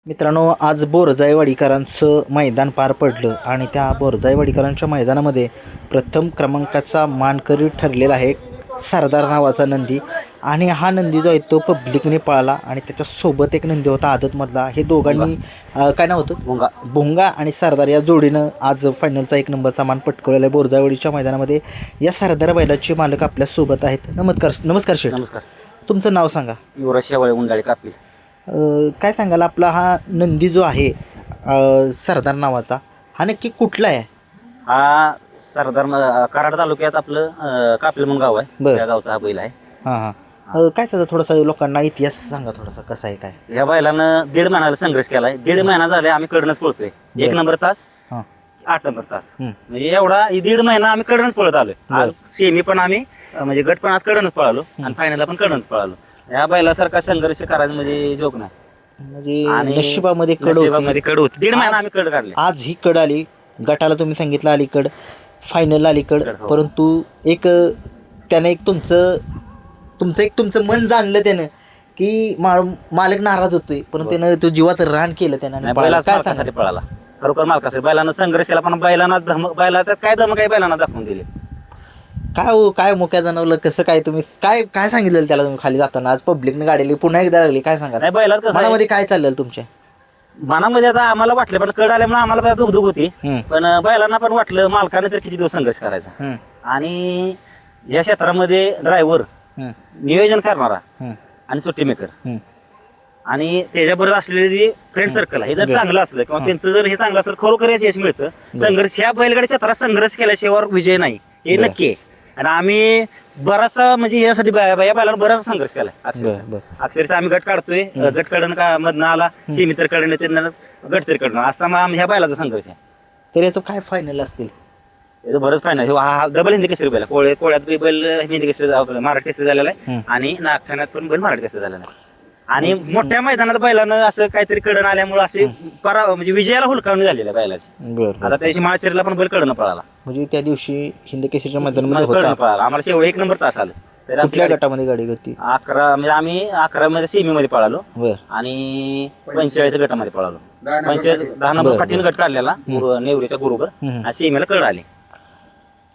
मित्रांनो, आज बोरजाईवाडीकरांचं मैदान पार पडलं आणि त्या बोरजाईवाडीकरांच्या मैदानामध्ये प्रथम क्रमांकाचा मानकरी ठरलेला आहे सरदार नावाचा नंदी. आणि हा नंदी जो आहे तो पब्लिकने पळाला आणि त्याच्यासोबत एक नंदी होता आदतमधला. हे दोघांनी काय नाव होतं, भुंगा आणि सरदार या जोडीनं आज फायनलचा 1 नंबरचा मान पटकवलेला आहे बोरजाईवाडीच्या मैदानामध्ये. या सरदार बैलाचे मालक आपल्यासोबत आहेत. नमस्कार शेठ. नमस्कार. तुमचं नाव सांगा. युवराज शेवाळे उंडाळे कापली. काय सांगाल, आपला हा नंदी जो आहे सरदार नावाचा, हा नक्की कुठला आहे? हा सरदार कराड तालुक्यात आपलं कापली म्हणून गाव आहे, त्या गावचा हा बैल आहे. हां हां. काय त्याचा थोडासा लोकांना इतिहास सांगा, थोडासा कसा आहे काय? या बैलानं 1.5 महिन्याला संघर्ष केलाय. 1.5 महिना झाले आम्ही कडनच पळतोय. 1 नंबर तास, 8 नंबर तास, म्हणजे एवढा 1.5 महिना आम्ही कडनच पळत आलोय. आज सेमी पण आम्ही म्हणजे गट पण आज कडनच पळालो आणि फायनलला पण कडनच पळालो. या बैलासारखा संघर्ष करायचं म्हणजे जोक नाही. म्हणजे नशिबामध्ये कड होती. 1.5 महिना आम्ही कड काढले. आज ही कड आली, गटाला तुम्ही सांगितलं अलीकड, फायनल अलीकड, परंतु एक त्याने एक तुमचं मन जाणलं त्यानं की मालक नाराज होतोय, परंतु त्यानं तो जीवात रान केलं त्यानं. बैलासाठी पळाला, खरोखर मालकासाठी बैलानं संघर्ष केला. पण बैलांना बैलाचा काय धमक आहे बैलांना दाखवून दिले. काय मोक्या जाणवलं, कसं काय, तुम्ही काय सांगितलं त्याला तुम्ही खाली जाताना? आज पब्लिकने गाडीला पुन्हा एकदा लागली, काय सांगा? नाही, बैलात कसं मनामध्ये काय चाललेलं तुमच्या? मनामध्ये आता आम्हाला वाटलं, पण कड आल्यामुळे आम्हाला दुखदुख होती. पण बैलांना पण वाटलं मालकाने तर किती दिवस संघर्ष करायचा. आणि या क्षेत्रामध्ये ड्रायव्हर, नियोजन करणारा आणि सुट्टी मेकर आणि त्याच्याबरोबर असलेले जे फ्रेंड सर्कल आहे, हे जर चांगलं असलं किंवा त्यांचं जर हे चांगलं असलं, खरोखर यश मिळतं. संघर्ष ह्या बैलगाडी क्षेत्रात संघर्ष केल्याशिवाय विजय नाही, हे नक्की आहे. आणि आम्ही बराचसा म्हणजे यासाठी या बैलाला बराचसा संघर्ष केलाय. अक्षरशः आम्ही गट काढतोय, गट कडन का मधनं आला, सीमी तर कडन त्यांना गट तरी कडनं, असा मग ह्या बैलाचा संघर्ष आहे. तर याचं काय फायनल असतील? याचं बरंच फायनल. हा डबल हिंदी केसरी बैल, कोळ्यात बैल हिंदी केसरी मराठी केसरी झालेला आहे आणि नागठाण्यात पण बैल मराठी केसरी झालेला आहे. आणि मोठ्या मैदानात बैलानं असं काहीतरी कडन आल्यामुळे असे म्हणजे विजयाला हुलकावणी झालेली आहे बैलाची. आता त्याची माळशिरला पण बैल कडनं पळाला, म्हणजे त्या दिवशी हिंद केसरीच्या मैदानामध्ये होता. पळाला. आम्हाला शेवट 1 नंबर तास आलं. कुठल्या गटामध्ये गाडी होती? 11, म्हणजे आम्ही 11 मध्ये सेमी मध्ये पळालो आणि 45 गटामध्ये पळालो. 10 नंबर पाटील गट काढलेला नेवरीच्या बरोबर आणि सेमीला कड आली.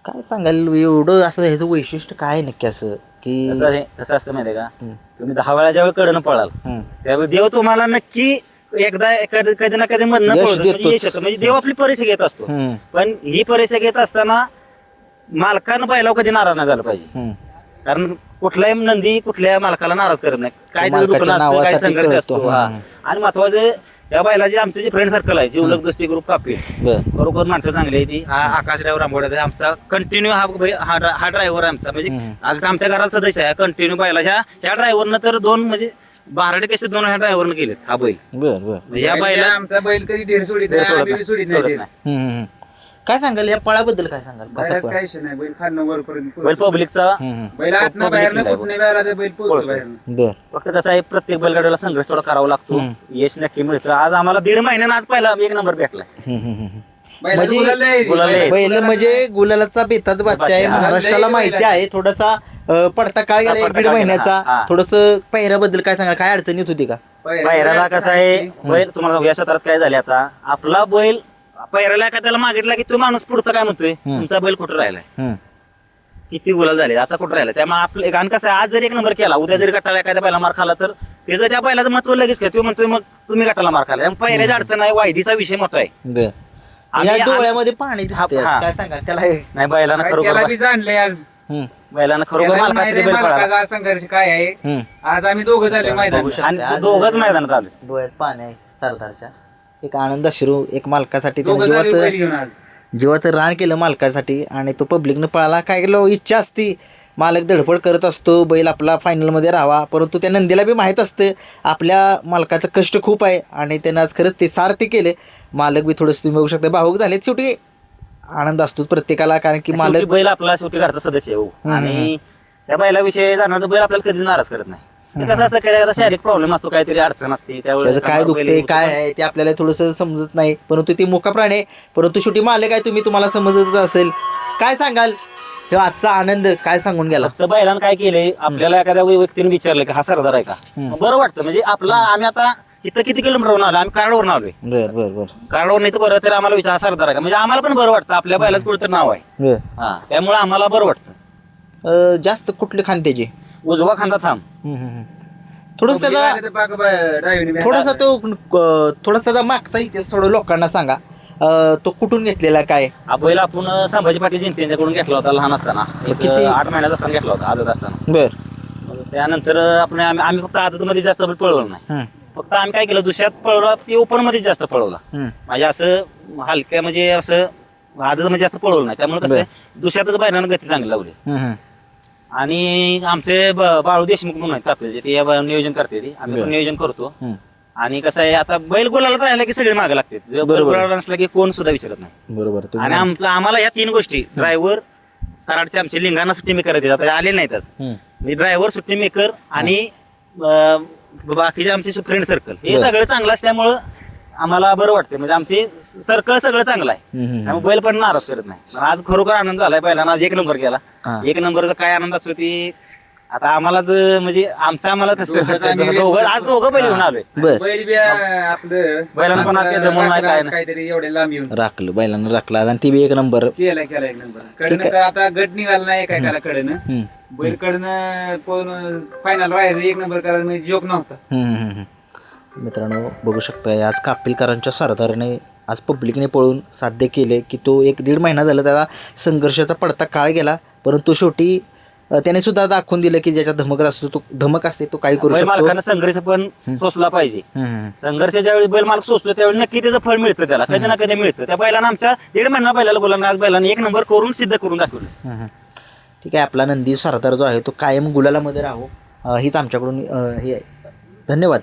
काय सांगाल एवढं असं ह्याचं वैशिष्ट्य काय नक्की असं की कसं असतं माहितीये का, तुम्ही 10 वेळा ज्यावेळी कडनं पळाल त्यावेळी देव तुम्हाला नक्की एकदा कधी ना कधी मधनं म्हणजे देव आपली परीक्षा घेत असतो. पण ही परीक्षा घेत असताना मालकानं बैलावर कधी नाराज नाही झालं पाहिजे. कारण कुठलाही नंदी कुठल्या मालकाला नाराज करत नाही. काय दुखणं असतं, काय संघर्ष असतो. आणि महत्वाचं या बैलाचे आमचे जे फ्रेंड सर्कल आहे, जीवलग दृष्टी ग्रुप कापी, बरोबर माणसं चांगली आहे ती. हा आकाश ड्रायव्हर आंबोड्याचा आमचा कंटिन्यू हा ड्रायव्हर आमचा, म्हणजे आमच्या घरात सदस्य आहे कंटिन्यू बैला. ह्या ड्रायव्हरनं तर 2 म्हणजे 12 केसेस 2 ह्या ड्रायव्हरनं केलेत. हा बैल या बैला आमचा बैल कधी ढेर सोडित नाही. काय सांगाल या पळाबद्दल, काय सांगाल? काय विषय नाही, बैल फार वरपर्यंत बैल पब्लिकचा बैल आतनं बाहेरनं कुठने वेळाला बैल पोहोचतो बाहेरनं. फक्त कसं आहे, प्रत्येक बैलगाडीला संघर्ष थोडा करावा लागतो, यश नक्की मिळतं. आज आम्हाला 1.5 महिन्यानं आज पहिला 1 नंबर भेटलाय. बैल म्हणजे गुलालाचा बेताच बादशाह आहे, महाराष्ट्राला माहिती आहे. थोडासा पडता काळ गेला 1.5 महिन्याचा. थोडस पहिऱ्याबद्दल काय सांगाल, काय अडचण येत होती का? पहिऱ्याला कसं आहे, बैल तुम्हाला या क्षेत्रात काय झाले, आता आपला बैल पहिऱ्याला एखाद्याला मागितला की तो माणूस पुढचा काय म्हणतोय, तुमचा बैल कुठं राहिलाय, किती गुलाल झाले, आता कुठं राहिला. त्यामुळे आपलं गाण कसं आहे, आज जरी 1 नंबर केला, उद्या जरी गटाला एखाद्या बैला मार खाला तर त्याचं त्या बैलाचं महत्व लगेच काय, तो म्हणतोय मग तुम्ही गटाला मार खाला. पहिऱ्याची अडचण आहे, वायदीचा विषय मोठा आहे. डोळ्यामध्ये पाणी दिसतंय, काय सांगाल त्याला? नाही, बैलांना खरोखर जाणलंय आज. बैलांना खरोखर मालकासाठी बैल पळाला. संघर्ष काय आहे, आज आम्ही दोघं झाले मैदान आणि दोघंच मैदानात आले. डोळ्यात पाणी आहे सरदारच्या. एक आनंद अश्रू, एक मालकासाठी जीवाचं रान केलं मालकासाठी आणि तो पब्लिकनं पळाला. काय केलं, इच्छा असती, मालक धडपड करत असतो बैल आपला फायनलमध्ये राहावा, परंतु त्या नंदीला बी माहीत असतं आपल्या मालकाचं कष्ट खूप आहे आणि त्यानं आज खरंच ते सार्थी केले. मालक बी थोडंसं तुम्ही बघू शकता भावूक झाले. शेवटी आनंद असतोच प्रत्येकाला, कारण की मालक बैल आपला शेवटी घरचा सदस्य आहे आणि त्या बैलाविषयी जाणार बैल आपल्याला कधी नाराज करत नाही. कसं असतं, काही शारीरिक प्रॉब्लेम असतो, काहीतरी अडचण असते, त्यावेळेस काय दुखते काय आहे ते आपल्याला थोडंसं समजत नाही, परंतु ते मोका प्राणी आहे. परंतु शेवटी मालक आहे, तुम्हाला समजत असेल. काय सांगाल हे आजचा आनंद काय सांगून गेला? फक्त बैलानं काय केलंय, आपल्याला एखाद्या व्यक्तीने विचारलं की हा सरदार आहे का, बरं वाटतं. म्हणजे आपला आम्ही आता तिथं किती किलोमीटरवरून आलो आम्ही कराडवरून आलोय. बर बर बर कराडवर नाही तर बरं तर आम्हाला विचार सरदार आहे का म्हणजे आम्हाला पण बरं वाटतं आपल्या बैलाच कुठं नाव आहे. बर. हा त्यामुळे आम्हाला बरं वाटतं. जास्त कुठले खांद्याचे? उजवा खांदा थांब. थोडस त्याचा ड्रायव्हिंग थोडासा तो थोडासा त्याचा मागचा इतिहास थोडं लोकांना सांगा. तो कुठून घेतलेला काय? हा बैल आपण संभाजी पाटील जिंतीयांच्याकडून घेतला होता लहान असताना. किती? 8 महिन्याचा असताना घेतला होता आदत असताना. बर. मग त्यानंतर आपण आम्ही फक्त आदतमध्ये जास्त बैल पळवलं नाही. फक्त आम्ही काय केलं दुसऱ्यात पळवला ते ओपन मध्ये जास्त पळवला. म्हणजे असं हलक्या म्हणजे असं आदत मध्ये जास्त पळवलं नाही त्यामुळे कसं दुसऱ्यातच बैलांना गती चांगली लावली. आणि आमचे बाळू देशमुख म्हणून आहेत आपले ते नियोजन करते ते आम्ही पण नियोजन करतो. आणि कसं आहे आता बैल गोलाला राहिला की सगळे मागे लागते. बैल गोलाला नसला की कोण सुद्धा विचारत नाही. बरोबर. आणि आम्हाला या 3 गोष्टी ड्रायव्हर कराडचे आमचे लिंगाना सुट्टी मेकर आहेत आता आले नाहीतच. म्हणजे ड्रायव्हर सुट्टी मेकर आणि बाकीचे आमचे फ्रेंड सर्कल हे सगळं चांगलं असल्यामुळं आम्हाला बरं वाटतं. म्हणजे आमचे सर्कल सगळं चांगलं आहे त्यामुळे बैल पण नाराज करत नाही. आज खरोखर आनंद झालाय बैलांना. आज 1 नंबर केला. 1 नंबरचा काय आनंद असतो ती आता आम्हालाच म्हणजे आम्हाला कसं आज दोघं बैल घेऊन आलोय. बैल बी आपलं बैलांना पण आज काही दमून नाही काय नाही. काहीतरी एवढे लांब येऊन राखलं बैलांना राखला आणि ती बी 1 नंबर केला 1 नंबर. कडनं तर आता गट निघाला नाही एकाला कडनं बैल कडनं कोण फायनल व्हायचं 1 नंबर करायला म्हणजे जोक नव्हता. मित्रांनो बघू शकताय आज कापिलकरांच्या सरदाराने आज पब्लिकने पळून साध्य केले की तो 1-1.5 महिना झाला त्याला संघर्षाचा पडता काळ गेला परंतु शेवटी त्याने सुद्धा दाखवून दिलं की ज्याच्या धमक असते तो काही करू बैल शकतो. मालकानं संघर्ष पण सोसला पाहिजे. संघर्ष ज्यावेळी बैल मालक सोसतो त्यावेळी नक्की त्याचं फळ मिळतं त्याला कधी ना कधी मिळतं. त्या बैलांना आमच्या 1.5 महिना बैलाला बोलांना आज बैलांना 1 नंबर करून सिद्ध करून दाखवलं. ठीक आहे. आपला नंदी सरदार जो आहे तो कायम गुलालामध्ये राहो हीच आमच्याकडून हे आहे. धन्यवाद.